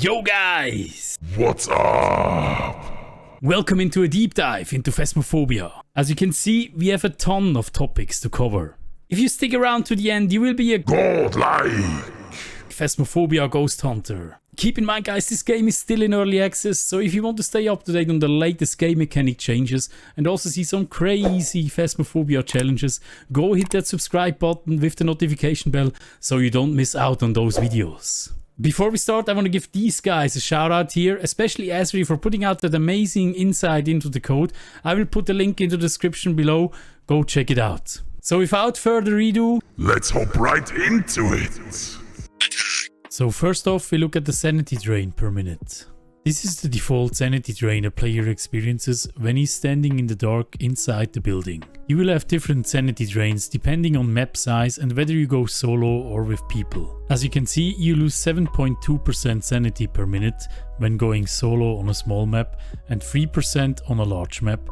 Yo guys! What's up? Welcome into a deep dive into Phasmophobia. As you can see, we have a ton of topics to cover. If you stick around to the end, you will be a godlike Phasmophobia ghost hunter. Keep in mind guys, this game is still in early access, so if you want to stay up to date on the latest game mechanic changes and also see some crazy Phasmophobia challenges, go hit that subscribe button with the notification bell so you don't miss out on those videos. Before we start, I want to give these guys a shout out here, especially Asri for putting out that amazing insight into the code. I will put the link in the description below, go check it out. So without further ado, let's hop right into it. So first off, we look at the sanity drain per minute. This is the default sanity drain a player experiences when he's standing in the dark inside the building. You will have different sanity drains depending on map size and whether you go solo or with people. As you can see, you lose 7.2% sanity per minute when going solo on a small map and 3% on a large map.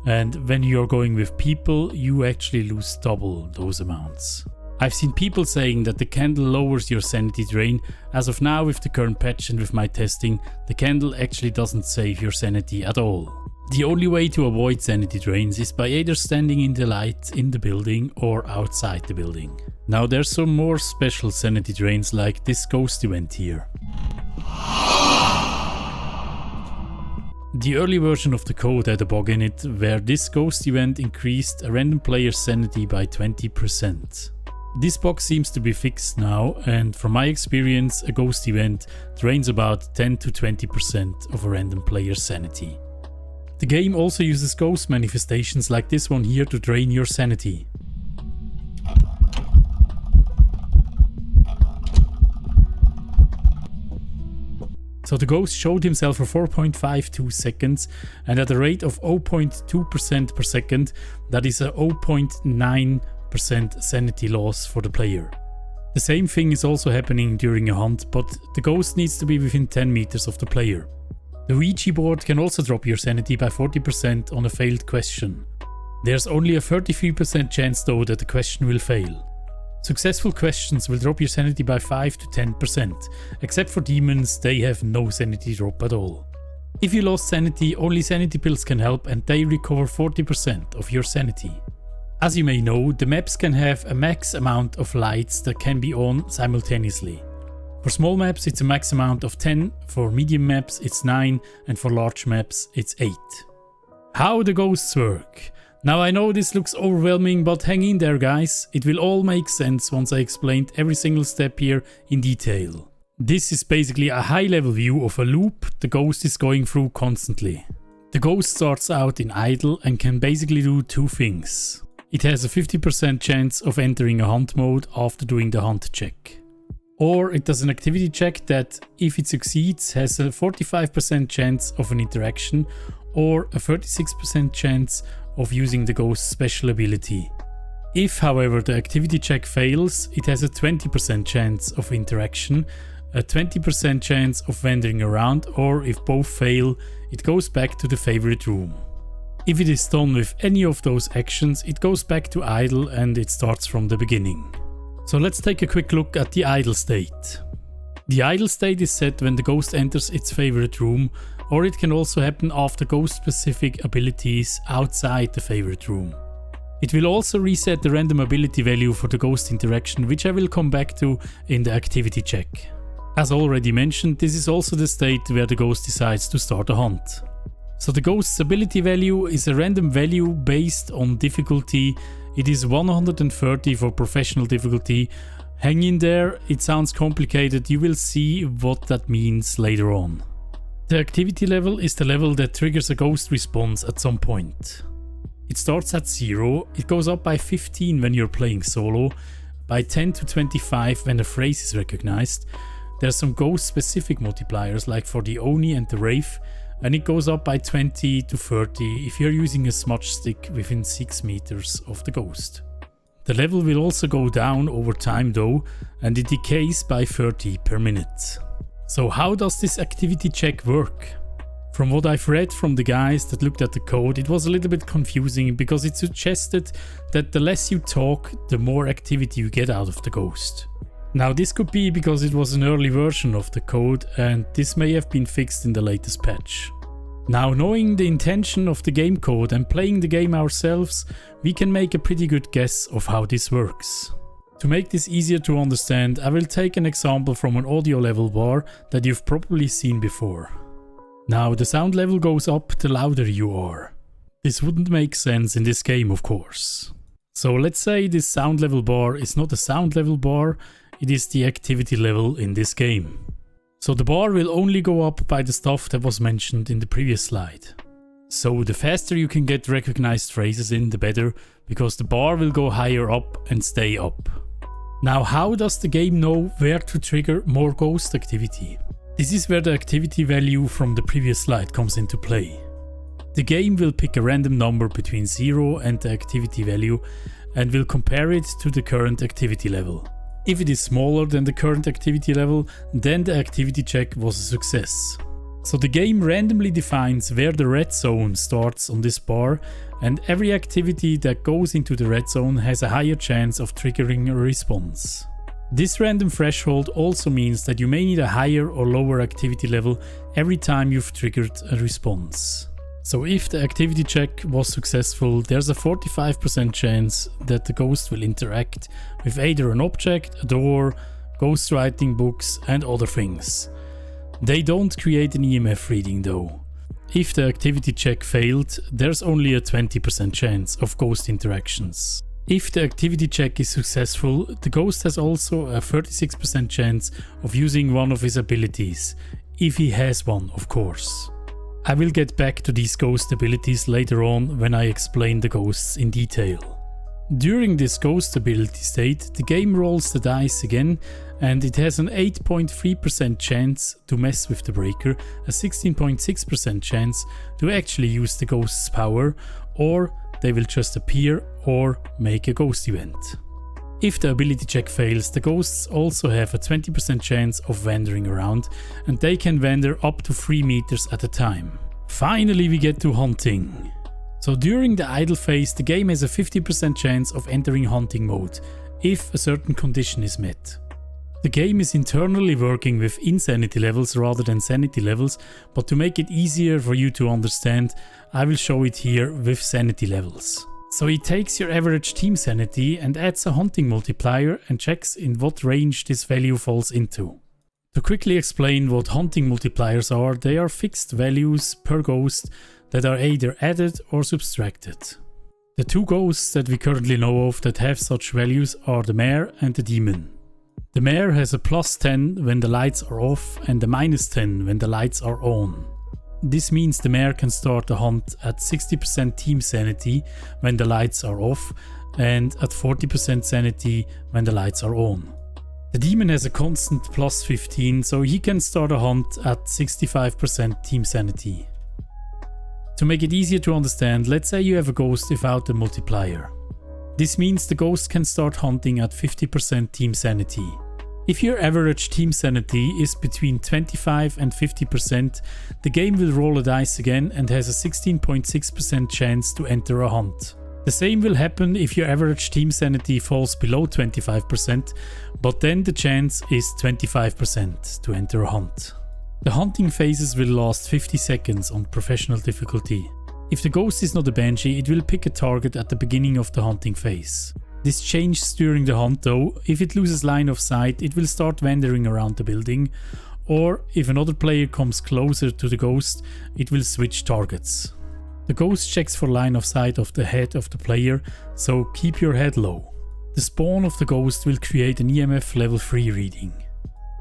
And when you are going with people, you actually lose double those amounts. I've seen people saying that the candle lowers your sanity drain. As of now, with the current patch and with my testing, the candle actually doesn't save your sanity at all. The only way to avoid sanity drains is by either standing in the light in the building or outside the building. Now there's some more special sanity drains like this ghost event here. The early version of the code had a bug in it where this ghost event increased a random player's sanity by 20%. This bug seems to be fixed now, and from my experience, a ghost event drains about 10 to 20% of a random player's sanity. The game also uses ghost manifestations like this one here to drain your sanity. So the ghost showed himself for 4.52 seconds and at a rate of 0.2% per second, that is a 0.9% sanity loss for the player. The same thing is also happening during a hunt, but the ghost needs to be within 10 meters of the player. The Ouija board can also drop your sanity by 40% on a failed question. There's only a 33% chance though that the question will fail. Successful questions will drop your sanity by 5 to 10%, except for demons, they have no sanity drop at all. If you lost sanity, only Sanity Pills can help and they recover 40% of your sanity. As you may know, the maps can have a max amount of lights that can be on simultaneously. For small maps it's a max amount of 10, for medium maps it's 9 and for large maps it's 8. How the ghosts work. Now I know this looks overwhelming, but hang in there guys, it will all make sense once I explained every single step here in detail. This is basically a high level view of a loop the ghost is going through constantly. The ghost starts out in idle and can basically do two things. It has a 50% chance of entering a hunt mode after doing the hunt check. Or it does an activity check that, if it succeeds, has a 45% chance of an interaction or a 36% chance of using the ghost's special ability. If, however, the activity check fails, it has a 20% chance of interaction, a 20% chance of wandering around, or if both fail, it goes back to the favorite room. If it is done with any of those actions, it goes back to idle and it starts from the beginning. So let's take a quick look at the idle state. The idle state is set when the ghost enters its favorite room, or it can also happen after ghost specific abilities outside the favorite room. It will also reset the random ability value for the ghost interaction, which I will come back to in the activity check. As already mentioned, this is also the state where the ghost decides to start a hunt. So the ghost's ability value is a random value based on difficulty. It is 130 for professional difficulty. Hang in there, it sounds complicated, you will see what that means later on. The activity level is the level that triggers a ghost response at some point. It starts at 0, it goes up by 15 when you're playing solo, by 10 to 25 when a phrase is recognized. There's some ghost specific multipliers like for the Oni and the Wraith, and it goes up by 20 to 30 if you're using a smudge stick within 6 meters of the ghost. The level will also go down over time though, and it decays by 30 per minute. So how does this activity check work? From what I've read from the guys that looked at the code, it was a little bit confusing because it suggested that the less you talk, the more activity you get out of the ghost. Now this could be because it was an early version of the code and this may have been fixed in the latest patch. Now, knowing the intention of the game code and playing the game ourselves, we can make a pretty good guess of how this works. To make this easier to understand, I will take an example from an audio level bar that you've probably seen before. Now, the sound level goes up the louder you are. This wouldn't make sense in this game, of course. So let's say this sound level bar is not a sound level bar, it is the activity level in this game. So the bar will only go up by the stuff that was mentioned in the previous slide. So the faster you can get recognized phrases in, the better, because the bar will go higher up and stay up. Now, how does the game know where to trigger more ghost activity? This is where the activity value from the previous slide comes into play. The game will pick a random number between 0 and the activity value and will compare it to the current activity level. If it is smaller than the current activity level, then the activity check was a success. So the game randomly defines where the red zone starts on this bar, and every activity that goes into the red zone has a higher chance of triggering a response. This random threshold also means that you may need a higher or lower activity level every time you've triggered a response. So if the activity check was successful, there's a 45% chance that the ghost will interact with either an object, a door, ghostwriting books and other things. They don't create an EMF reading though. If the activity check failed, there's only a 20% chance of ghost interactions. If the activity check is successful, the ghost has also a 36% chance of using one of his abilities, if he has one, of course. I will get back to these ghost abilities later on when I explain the ghosts in detail. During this ghost ability state, the game rolls the dice again and it has an 8.3% chance to mess with the breaker, a 16.6% chance to actually use the ghost's power, or they will just appear or make a ghost event. If the ability check fails, the ghosts also have a 20% chance of wandering around, and they can wander up to 3 meters at a time. Finally, we get to hunting. So during the idle phase, the game has a 50% chance of entering hunting mode, if a certain condition is met. The game is internally working with insanity levels rather than sanity levels, but to make it easier for you to understand, I will show it here with sanity levels. So it takes your average team sanity and adds a hunting multiplier and checks in what range this value falls into. To quickly explain what hunting multipliers are, they are fixed values per ghost that are either added or subtracted. The 2 ghosts that we currently know of that have such values are the Mare and the Demon. The Mare has a +10 when the lights are off and a -10 when the lights are on. This means the Mare can start the hunt at 60% team sanity when the lights are off and at 40% sanity when the lights are on. The Demon has a constant +15, so he can start a hunt at 65% team sanity. To make it easier to understand, let's say you have a ghost without a multiplier. This means the ghost can start hunting at 50% team sanity. If your average team sanity is between 25 and 50%, the game will roll a dice again and has a 16.6% chance to enter a hunt. The same will happen if your average team sanity falls below 25%, but then the chance is 25% to enter a hunt. The hunting phases will last 50 seconds on professional difficulty. If the ghost is not a Banshee, it will pick a target at the beginning of the hunting phase. This changes during the hunt though. If it loses line of sight, it will start wandering around the building, or if another player comes closer to the ghost, it will switch targets. The ghost checks for line of sight of the head of the player, so keep your head low. The spawn of the ghost will create an EMF level 3 reading.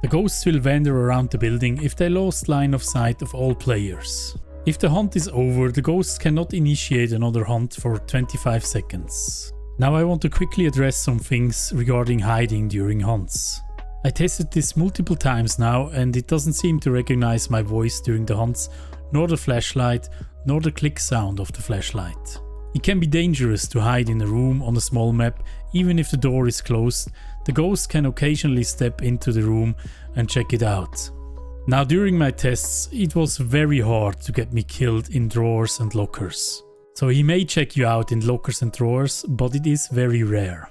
The ghosts will wander around the building if they lost line of sight of all players. If the hunt is over, the ghosts cannot initiate another hunt for 25 seconds. Now I want to quickly address some things regarding hiding during hunts. I tested this multiple times now and it doesn't seem to recognize my voice during the hunts, nor the flashlight, nor the click sound of the flashlight. It can be dangerous to hide in a room on a small map, even if the door is closed. The ghost can occasionally step into the room and check it out. Now during my tests, it was very hard to get me killed in drawers and lockers. So he may check you out in lockers and drawers, but it is very rare.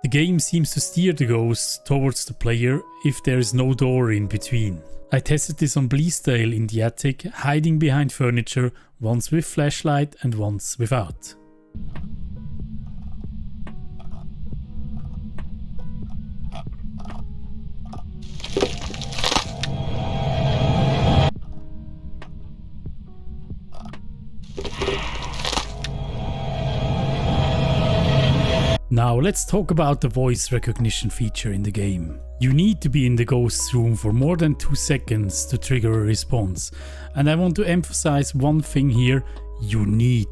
The game seems to steer the ghost towards the player if there is no door in between. I tested this on Bleasdale in the attic, hiding behind furniture, once with flashlight and once without. Now let's talk about the voice recognition feature in the game. You need to be in the ghost's room for more than 2 seconds to trigger a response. And I want to emphasize one thing here: you need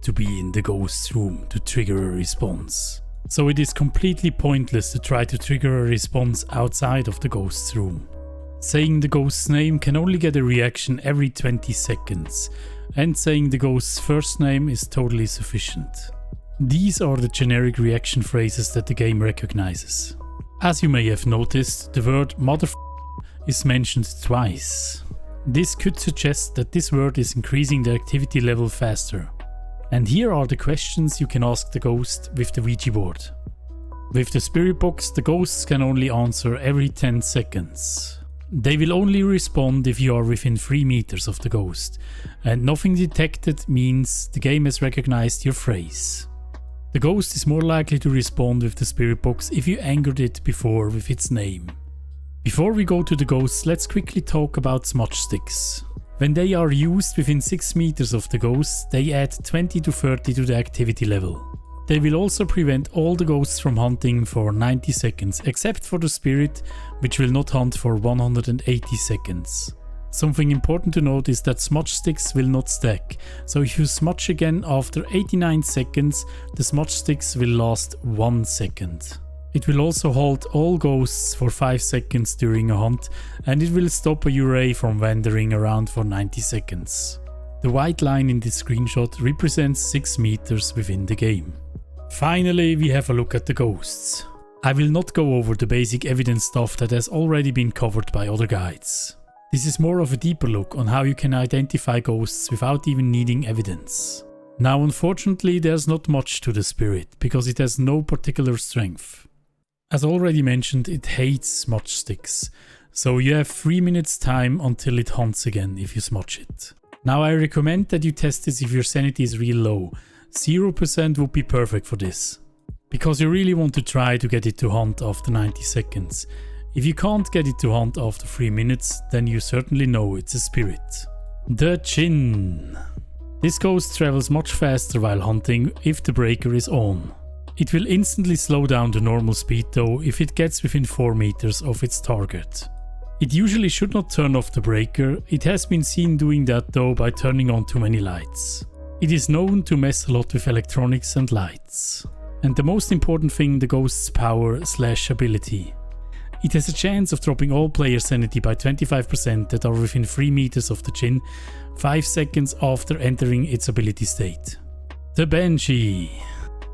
to be in the ghost's room to trigger a response. So it is completely pointless to try to trigger a response outside of the ghost's room. Saying the ghost's name can only get a reaction every 20 seconds, and saying the ghost's first name is totally sufficient. These are the generic reaction phrases that the game recognizes. As you may have noticed, the word is mentioned twice. This could suggest that this word is increasing the activity level faster. And here are the questions you can ask the ghost with the Ouija board. With the spirit box, the ghosts can only answer every 10 seconds. They will only respond if you are within 3 meters of the ghost, and nothing detected means the game has recognized your phrase. The ghost is more likely to respond with the spirit box if you angered it before with its name. Before we go to the ghosts, let's quickly talk about Smudge Sticks. When they are used within 6 meters of the ghost, they add 20 to 30 to the activity level. They will also prevent all the ghosts from hunting for 90 seconds, except for the spirit, which will not hunt for 180 seconds. Something important to note is that Smudge Sticks will not stack, so if you smudge again after 89 seconds, the Smudge Sticks will last 1 second. It will also halt all ghosts for 5 seconds during a hunt, and it will stop a Yurei from wandering around for 90 seconds. The white line in this screenshot represents 6 meters within the game. Finally, we have a look at the ghosts. I will not go over the basic evidence stuff that has already been covered by other guides. This is more of a deeper look on how you can identify ghosts without even needing evidence. Now unfortunately there's not much to the spirit, because it has no particular strength. As already mentioned, it hates smudge sticks, so you have 3 minutes time until it hunts again if you smudge it. Now I recommend that you test this if your sanity is real low. 0% would be perfect for this, because you really want to try to get it to hunt after 90 seconds. If you can't get it to hunt after 3 minutes, then you certainly know it's a spirit. The Jinn. This ghost travels much faster while hunting if the breaker is on. It will instantly slow down to normal speed though if it gets within 4 meters of its target. It usually should not turn off the breaker. It has been seen doing that though by turning on too many lights. It is known to mess a lot with electronics and lights. And the most important thing, the ghost's power/ability. It has a chance of dropping all player sanity by 25% that are within 3 meters of the Jinn 5 seconds after entering its ability state. The Banshee.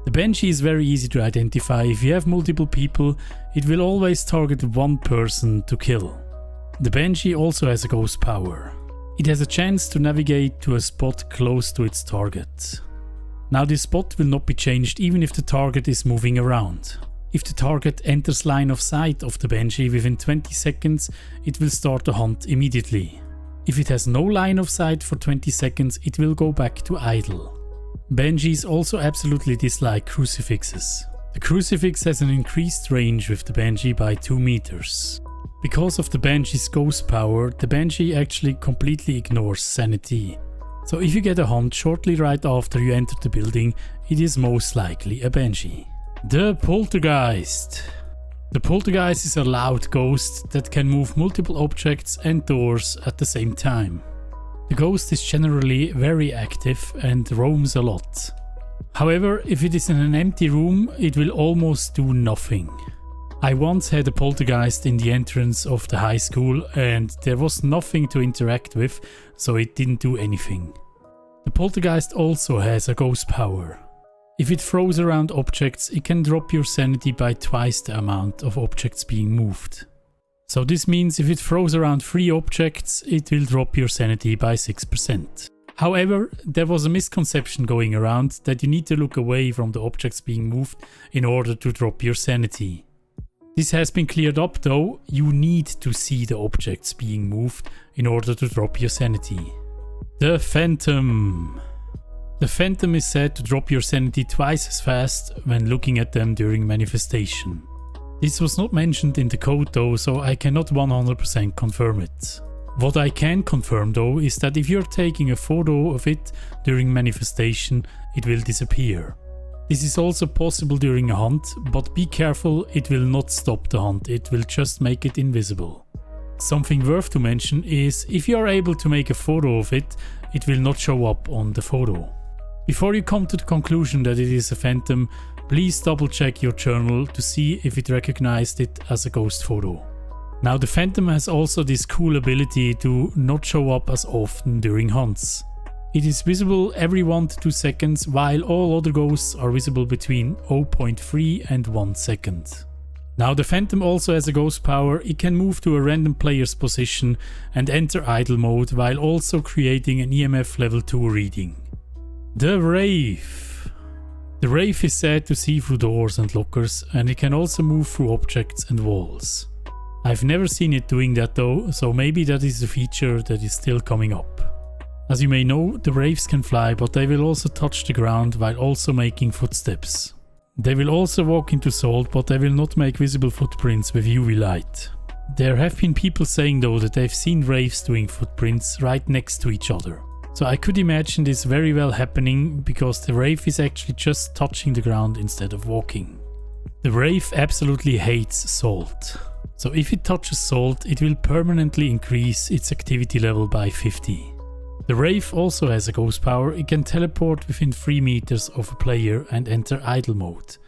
The Banshee is very easy to identify. If you have multiple people, it will always target one person to kill. The Banshee also has a ghost power. It has a chance to navigate to a spot close to its target. Now this spot will not be changed even if the target is moving around. If the target enters line of sight of the Banshee within 20 seconds, it will start the hunt immediately. If it has no line of sight for 20 seconds, it will go back to idle. Banshees also absolutely dislike crucifixes. The crucifix has an increased range with the Banshee by 2 meters. Because of the Banshee's ghost power, the Banshee actually completely ignores sanity. So if you get a hunt shortly right after you enter the building, it is most likely a Banshee. The Poltergeist. The Poltergeist is a loud ghost that can move multiple objects and doors at the same time. The ghost is generally very active and roams a lot. However, if it is in an empty room, it will almost do nothing. I once had a poltergeist in the entrance of the high school and there was nothing to interact with, so it didn't do anything. The poltergeist also has a ghost power. If it throws around objects, it can drop your sanity by twice the amount of objects being moved. So this means if it throws around 3 objects, it will drop your sanity by 6%. However, there was a misconception going around that you need to look away from the objects being moved in order to drop your sanity. This has been cleared up though, you need to see the objects being moved in order to drop your sanity. The Phantom. The Phantom is said to drop your sanity twice as fast when looking at them during manifestation. This was not mentioned in the code though, so I cannot 100% confirm it. What I can confirm though is that if you're taking a photo of it during manifestation, it will disappear. This is also possible during a hunt, but be careful, it will not stop the hunt, it will just make it invisible. Something worth to mention is if you are able to make a photo of it, it will not show up on the photo. Before you come to the conclusion that it is a phantom, please double check your journal to see if it recognized it as a ghost photo. Now the Phantom has also this cool ability to not show up as often during hunts. It is visible every 1 to 2 seconds, while all other ghosts are visible between 0.3 and 1 second. Now the Phantom also has a ghost power, it can move to a random player's position and enter idle mode while also creating an EMF level 2 reading. The Wraith. The Wraith is said to see through doors and lockers, and it can also move through objects and walls. I've never seen it doing that though, so maybe that is a feature that is still coming up. As you may know, the Wraiths can fly, but they will also touch the ground while also making footsteps. They will also walk into salt, but they will not make visible footprints with UV light. There have been people saying though that they've seen Wraiths doing footprints right next to each other. So I could imagine this very well happening because the Wraith is actually just touching the ground instead of walking. The Wraith absolutely hates salt. So if it touches salt, it will permanently increase its activity level by 50. The Wraith also has a ghost power, it can teleport within 3 meters of a player and enter idle mode.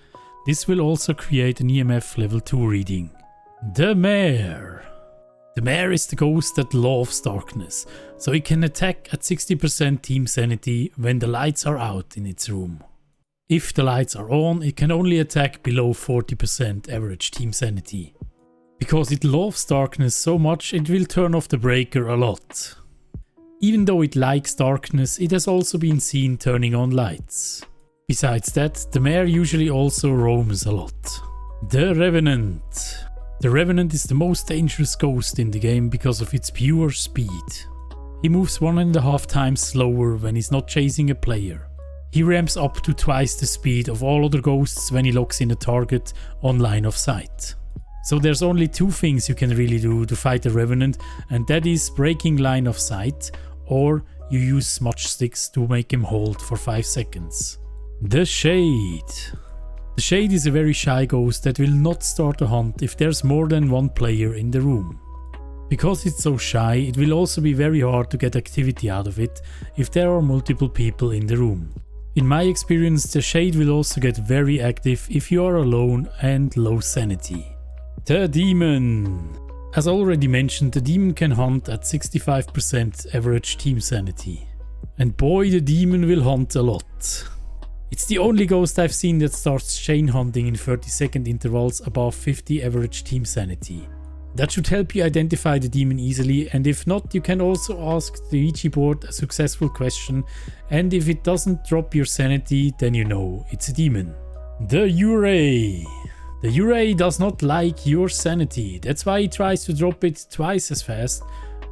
This will also create an EMF level 2 reading. The Mare. The Mare is the ghost that loves darkness, so it can attack at 60% team sanity when the lights are out in its room. If the lights are on, it can only attack below 40% average team sanity. Because it loves darkness so much, it will turn off the breaker a lot. Even though it likes darkness, it has also been seen turning on lights. Besides that, the Mare usually also roams a lot. The Revenant. The Revenant is the most dangerous ghost in the game because of its pure speed. He moves 1.5 times slower when he's not chasing a player. He ramps up to twice the speed of all other ghosts when he locks in a target on line of sight. So there's only 2 things you can really do to fight the Revenant, and that is breaking line of sight, or you use Smudge Sticks to make him hold for 5 seconds. The Shade. The Shade is a very shy ghost that will not start a hunt if there's more than 1 player in the room. Because it's so shy, it will also be very hard to get activity out of it if there are multiple people in the room. In my experience, the Shade will also get very active if you are alone and low sanity. The Demon. As already mentioned, the Demon can hunt at 65% average team sanity. And boy, the Demon will hunt a lot. It's the only ghost I've seen that starts chain hunting in 30-second intervals above 50 average team sanity. That should help you identify the demon easily, and if not, you can also ask the Ouija board a successful question, and if it doesn't drop your sanity, then you know it's a demon. The Yurei. The Yurei does not like your sanity, that's why he tries to drop it twice as fast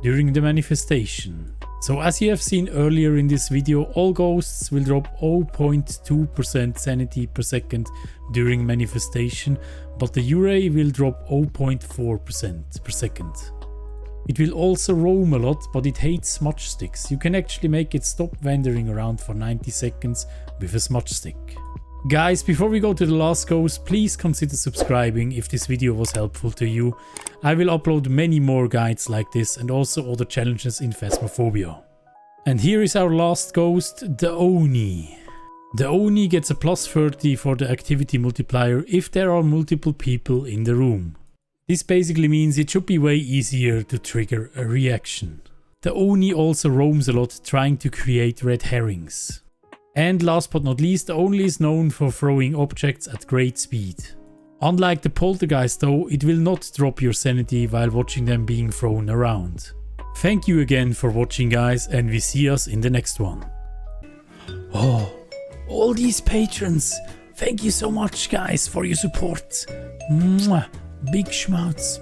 during the manifestation. So as you have seen earlier in this video, all ghosts will drop 0.2% sanity per second during manifestation, but the Yurei will drop 0.4% per second. It will also roam a lot, but it hates smudge sticks. You can actually make it stop wandering around for 90 seconds with a smudge stick. Guys, before we go to the last ghost, please consider subscribing if this video was helpful to you. I will upload many more guides like this and also other challenges in Phasmophobia. And here is our last ghost, the Oni. The Oni gets a plus 30 for the activity multiplier if there are multiple people in the room. This basically means it should be way easier to trigger a reaction. The Oni also roams a lot, trying to create red herrings. And last but not least, the Oni is known for throwing objects at great speed. Unlike the Poltergeist though, it will not drop your sanity while watching them being thrown around. Thank you again for watching, guys, and we see us in the next one. Oh, all these patrons, thank you so much, guys, for your support. Mwah. Big schmouts.